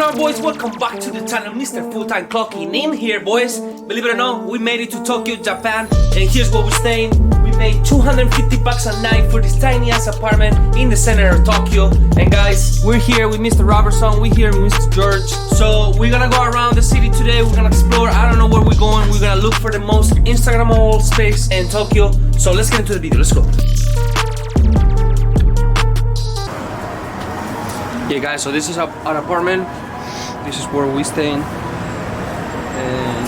up, boys? Welcome back to the channel. Mr. Full-Time Clocking in here, boys. Believe it or not, we made it to Tokyo, Japan. And here's where we're staying. We paid 250 bucks a night for this tiny ass apartment in the center of Tokyo. And guys, we're here with Mr. Robertson. We're here with Mr. George. So we're gonna go around the city today. We're gonna explore. I don't know where we're going. We're gonna look for the most Instagrammable space in Tokyo. So let's get into the video. Let's go. Yeah, guys, so this is our apartment. This is where we stay in. And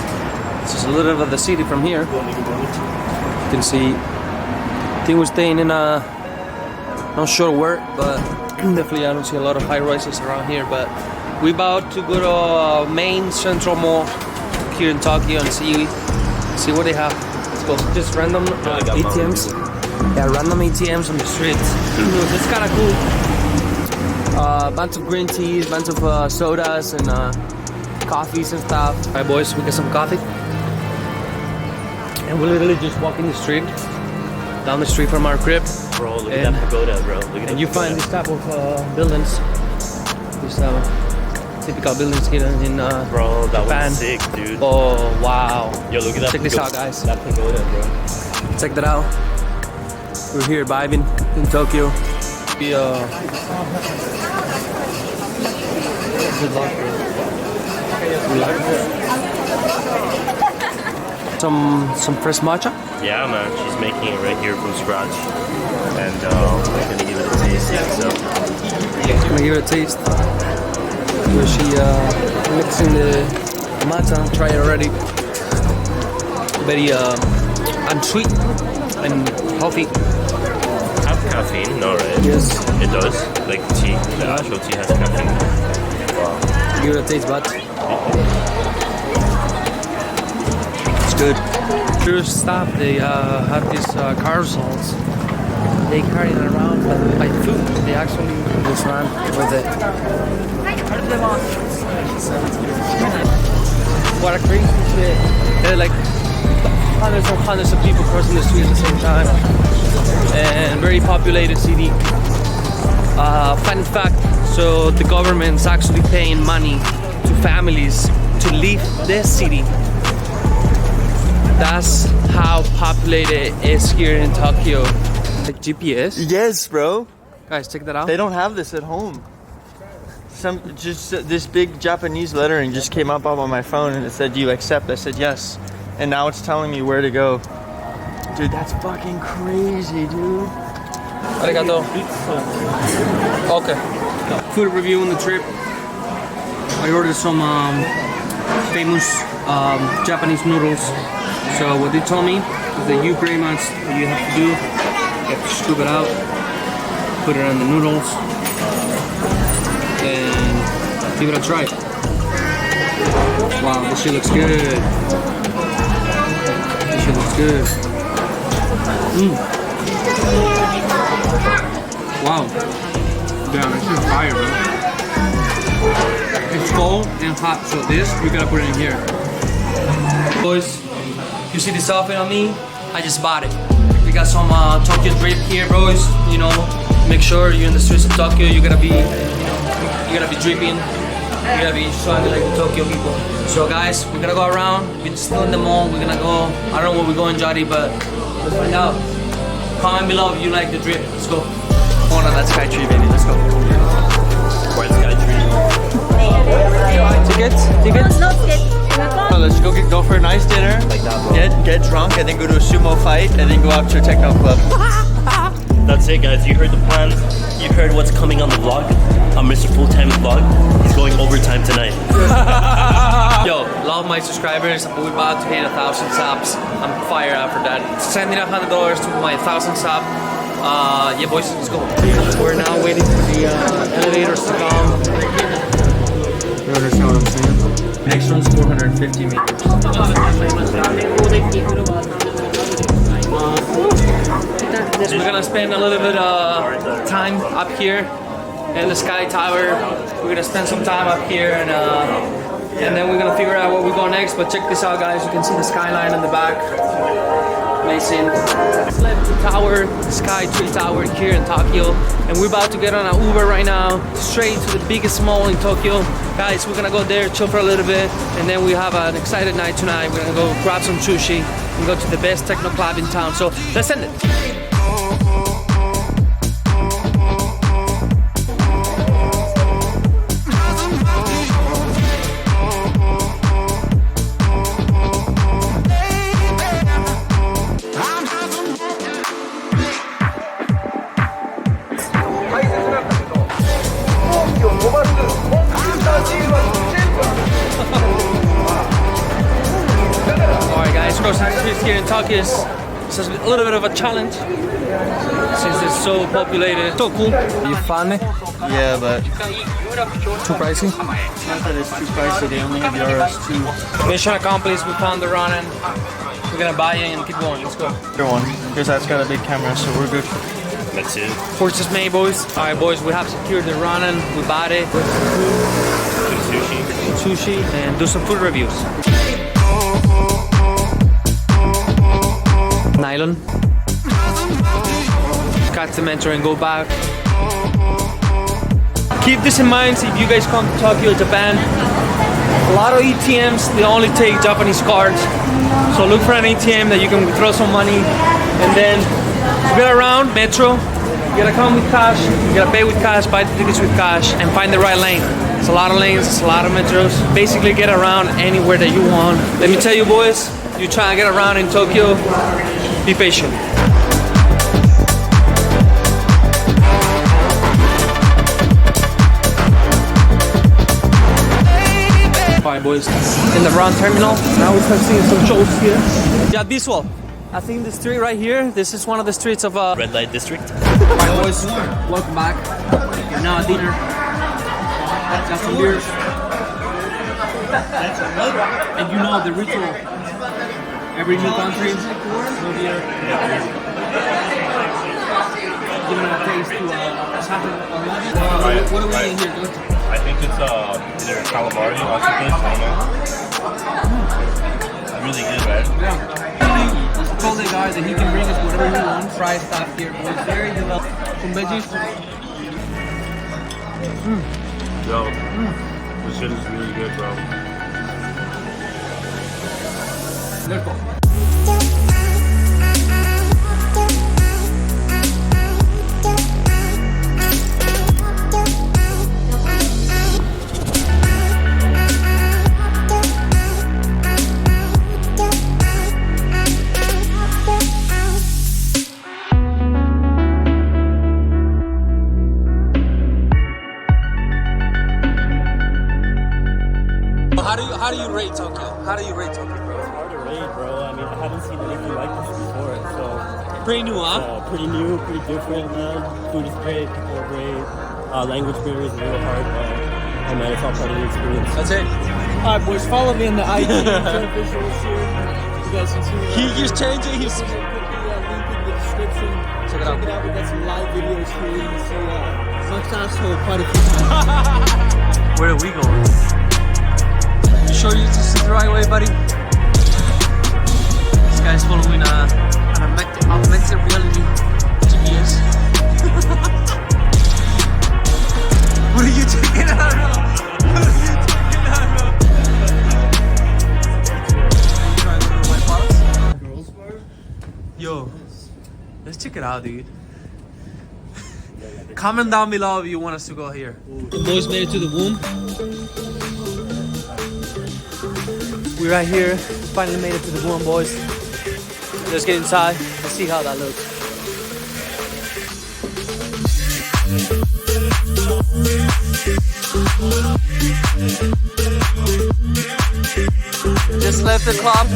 this is a little bit of the city from here. You can see, I think we're staying in a, not sure where, but definitely I don't see a lot of high rises around here. But we're about to go to main central mall here in Tokyo and see what they have. Let's go. Just random ATMs. Yeah, random ATMs on the street. It's kind of cool. Bunch of green teas, bunch of sodas and coffees and stuff. Alright, boys, we get some coffee. And we're literally just walking the street, down the street from our crib. Bro, look at that pagoda, bro. Look at and you find this type of buildings. These typical buildings here in bro, that Japan. was sick, dude. Oh, wow. Yo, look at that. Check this out, guys. That pagoda, bro. Check that out. We're here vibing in Tokyo. Some fresh matcha? Yeah, man. She's making it right here from scratch. And I'm gonna give it a taste. So. Gonna give it a taste. So she mixing the matcha. Try it already. Very unsweet and healthy. Have caffeine? No, right? Yes. It does. Like tea. The actual tea has caffeine. Wow. Give it a taste, bud. It's good. First stop, they have these carousels. They carry it around by food. They actually just run with it. What a crazy shit. They're like hundreds and hundreds of people crossing the street at the same time. And very populated city. Fun fact, so the government's actually paying money to families to leave this city. That's how populated it is here in Tokyo. Like GPS? Yes, bro. Guys, check that out. They don't have this at home. This big Japanese lettering just came up on my phone and it said, "Do you accept?" I said yes. And now it's telling me where to go. Dude, that's fucking crazy, dude. Arigato. Okay. Food review on the trip. I ordered some famous Japanese noodles. So what they told me is that you pretty much, what you have to do, you have to scoop it out, put it on the noodles, and give it a try. Wow, this shit looks good. This shit looks good. Wow. Damn, this is fire, bro. It's cold and hot, so this, we gotta put it in here. Boys, you see this outfit on me? I just bought it. We got some Tokyo drip here, boys. You know, make sure you're in the streets of Tokyo. You gotta be dripping. You gotta be showing like the Tokyo people. So guys, we're gonna go around. We're still in the mall. We're gonna go. I don't know where we're going, Jody, but let's find out. Comment below if you like the drip. Let's go. On that sky tree, baby. Let's go. Where's Sky Tree? Tickets? Tickets? No tickets. Oh, let's go for a nice dinner. Like that, bro. Get drunk and then go to a sumo fight and then go out to a techno club. That's it, guys. You heard the plan. You heard what's coming on the vlog. On Mr. Full-Time Vlog. He's going overtime tonight. Yo, love my subscribers. We're about to hit 1,000 subs. I'm fire after that. Send me $100 to my 1,00000 sub. Yeah, boys, let's go. We're now waiting for the elevators to come. You understand what I'm saying? Next one's 450 meters. So we're gonna spend a little bit of time up here in the Sky Tower. We're gonna spend some time up here and then we're gonna figure out where we go next. But check this out, guys. You can see the skyline in the back. amazing. It's left the tower, the Sky Tree Tower here in Tokyo, and we're about to get on an Uber right now, straight to the biggest mall in Tokyo. Guys, we're gonna go there, chill for a little bit, and then we have an excited night tonight. We're gonna go grab some sushi and go to the best techno club in town. So let's end it. Alright guys, crossing the streets here in Tokyo is a little bit of a challenge since it's so populated. So cool. You fun? Yeah, but Too pricey? not that it's too pricey. They only have euros too. Mission accomplished, we found the ramen. We're gonna buy it and keep going. Let's go. Here one, because that's got a big camera, so we're good. That's it. Forces made, boys. Alright boys, we have secured the ramen, we bought it. Sushi and do some food reviews. Nylon. Got to mentor and go back. Keep this in mind if you guys come to Tokyo, Japan. A lot of ATMs, they only take Japanese cards. So look for an ATM that you can withdraw some money. And then to get around Metro, you gotta come with cash, you gotta pay with cash, buy the tickets with cash, and find the right lane. It's a lot of lanes, it's a lot of metros. Basically get around anywhere that you want. Let me tell you boys, you try to get around in Tokyo, be patient. Alright boys, in the Ron terminal, now we start seeing some shows here. Yeah, visual. I think the street right here, this is one of the streets of Red light district. Alright boys, welcome back. You're now at dinner. Got some beers. And you know the ritual. Every new country, no beer. Giving a taste to something. What are we eating here, dude? I think it's either calamari or octopus, I don't know. Really good, right? Yeah. Just told the guy that he can bring us whatever he wants. Fried stuff here, boys. Very developed. Some veggies. Yo, this shit is really good, bro. Let's go. How do you rate Tokyo? How do you rate Tokyo, bro? It's hard to rate, bro. I mean, I haven't seen anything like this before, so Pretty new, huh? pretty new, pretty different, man. Food is great, people are great. Language barrier is a little hard, but hey, man, it's all part of the experience. That's it. Alright boys, follow me in the IG visuals here. You guys can see He's changing his. Put the link in the description. Check it out. We got some live videos here. You can see Much asshole quite a few times. Where are we going? You sure you just see the right way, buddy? This guy's following an augmented reality GPS. What are you taking out of? What are you taking out of? Try to go to White Palace? Yo, let's check it out, dude. Comment down below if you want us to go here. The boys made it to the womb. We're right here. Finally made it to the womb, boys. Let's get inside and see how that looks. Just left the club.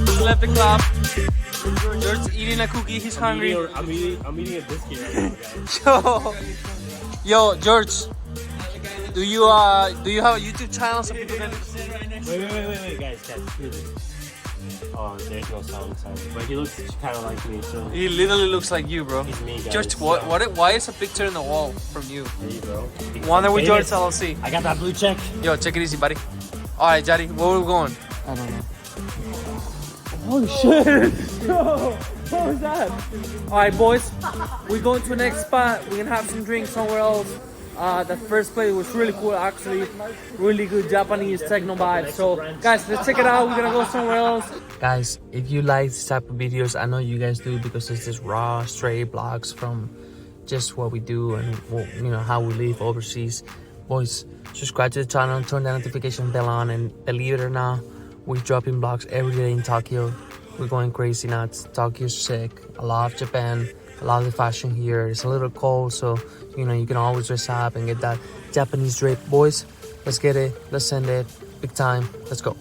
Just left the club. George's eating a cookie. He's hungry. I'm eating a biscuit right now, guys. Yo, George. Do you have a YouTube channel so people can? Wait, guys, hear this. Oh, there's no sound, sorry. But he looks kind of like me, so. He literally looks like you, bro. He's me, guys. George, why is a picture in the wall from you? There you go. Wonder with George Famous. LLC. I got that blue check. Yo, check it easy, buddy. All right, Jari, where are we going? I don't know. Holy shit! What was that? Alright, boys, we're going to the next spot. We're gonna have some drinks somewhere else. The first place was really cool, actually. Really good Japanese techno vibe. So, guys, let's check it out. We're gonna go somewhere else. Guys, if you like this type of videos, I know you guys do because it's just raw, straight vlogs from just what we do and you know how we live overseas. Boys, subscribe to the channel, turn the notification bell on, and believe it or not, we're dropping vlogs every day in Tokyo. We're going crazy nuts. Tokyo's sick. I love Japan. I love the fashion here. It's a little cold, so you know you can always dress up and get that Japanese drip. Boys, let's get it. Let's send it. Big time. Let's go.